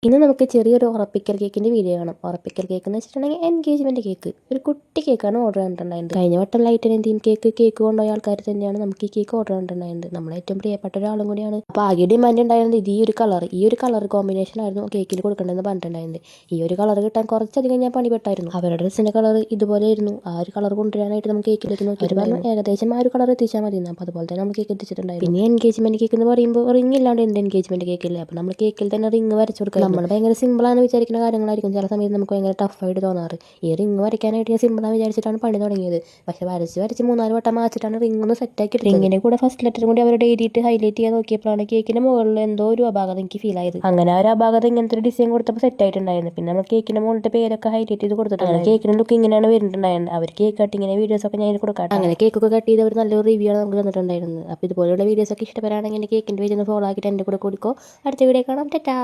ഇന്ന് നമുക്ക് ചെറിയൊരു ഉറപ്പിക്കൽ കേക്കിൻ്റെ വീഡിയോ കാണാം. ഉറപ്പിക്കൽ കേക്ക് എന്ന് വെച്ചിട്ടുണ്ടെങ്കിൽ എൻഗേജ്മെൻറ്റ് കേക്ക്. ഒരു കുട്ടി കേക്കാണ് ഓർഡർ ചെയ്തിട്ടുണ്ടായിരുന്നത്. കഴിഞ്ഞ വട്ടം ലൈറ്റ് ആൻഡ് തീം കേക്ക് കൊണ്ടുപോയ ആൾക്കാർ തന്നെയാണ് നമുക്ക് ഈ കേക്ക് ഓർഡർ ചെയ്തിട്ടുണ്ടായിരുന്നത്. നമ്മളെ ഏറ്റവും പ്രിയപ്പെട്ട ഒരാളും കൂടിയാണ്. അപ്പോൾ ആകെ ഡിമാൻഡ് ഉണ്ടായിരുന്നത് ഈ ഒരു കളർ കോമ്പിനേഷൻ ആയിരുന്നു കേക്കിൽ കൊടുക്കേണ്ടതെന്ന് പറഞ്ഞിട്ടുണ്ടായിരുന്നത്. ഈ ഒരു കളർ കിട്ടാൻ കുറച്ചധികം ഞാൻ പണിപ്പെട്ടായിരുന്നു. അവരുടെ ഡ്രസ്സിൻ്റെ കളർ ഇതുപോലെയായിരുന്നു. ആ ഒരു കളർ കൊണ്ടുവരാനായിട്ട് നമുക്ക് കേക്കിലേക്ക് നോക്കി പറഞ്ഞു ഏകദേശം ആ ഒരു കളർ എത്തിച്ചാൽ മതി. അപ്പോൾ അതുപോലെ തന്നെ നമുക്ക് കേക്ക് എത്തിച്ചിട്ടുണ്ടായിരുന്നു. പിന്നെ എൻഗേജ്മെൻറ്റ് കേക്ക് എന്ന് പറയുമ്പോൾ റിംഗ് ഇല്ലാണ്ട് എന്ത് എൻഗേജ്മെൻറ്റ് കേക്കില്ലേ. അപ്പോൾ നമ്മൾ കേക്കിൽ തന്നെ റിംഗ് വരച്ചു കൊടുക്കുക. നമ്മൾ ഭയങ്കര സിമ്പിളാണ് വിചാരിക്കുന്ന കാര്യങ്ങളായിരിക്കും ചില സമയത്ത് നമുക്ക് ഭയങ്കര ടഫായിട്ട് തോന്നാറ്. ഈ റിംഗ് വരയ്ക്കാനായിട്ട് ഞാൻ സിമ്പിളാണ് വിചാരിച്ചിട്ടാണ് പണി തുടങ്ങിയത്. പക്ഷേ വരച്ച് 3-4 വട്ടം മാച്ചിട്ടാണ് റിംഗ് ഒന്ന് സെറ്റാക്കി. റിങ്ങിൻ്റെ കൂടെ ഫസ്റ്റ് ലെറ്ററും കൂടി അവരുടെ എഴുതിയിട്ട് ഹൈലൈറ്റ് ചെയ്യാൻ നോക്കിയപ്പോഴാണ് കേക്കിൻ്റെ മുകളിൽ എന്തോ ഒരു അപാകത എനിക്ക് ഫീൽ ആയത്. അങ്ങനെ ആ ഒരു അപാകത ഇങ്ങനത്തെ ഒരു ഡിസൈൻ കൊടുത്തപ്പോൾ സെറ്റ് ആയിട്ടുണ്ടായിരുന്നു. പിന്നെ നമ്മൾ കേക്കിൻ്റെ മുകളിലത്തെ പേരൊക്കെ ഹൈലൈറ്റ് ചെയ്ത് കൊടുത്തിട്ടുണ്ട്. കേക്കിൻ്റെ ലുക്ക് ഇങ്ങനെയാണ് വരുന്നുണ്ടായിരുന്നത്. അവർ കേക്ക് കട്ടിങ്ങിൻ്റെ വീഡിയോസൊക്കെ ഞാൻ കൊടുക്കാം. അങ്ങനെ കേക്കൊക്കെ കട്ട് ചെയ്ത് അവർ നല്ലൊരു റിവ്യൂ ആണ് നമുക്ക് തന്നിട്ടുണ്ടായിരുന്നത്. അപ്പോൾ ഇതുപോലെയുള്ള വീഡിയോസൊക്കെ ഇഷ്ടപ്പെടാണെങ്കിൽ എൻ്റെ കേക്കിൻ്റെ പേജ് ഒന്ന് ഫോളോ ആക്കിയിട്ട് എൻ്റെ കൂടെ കൊടുക്കോ. അടുത്ത വീഡിയോ കാണാം. ടാറ്റാ.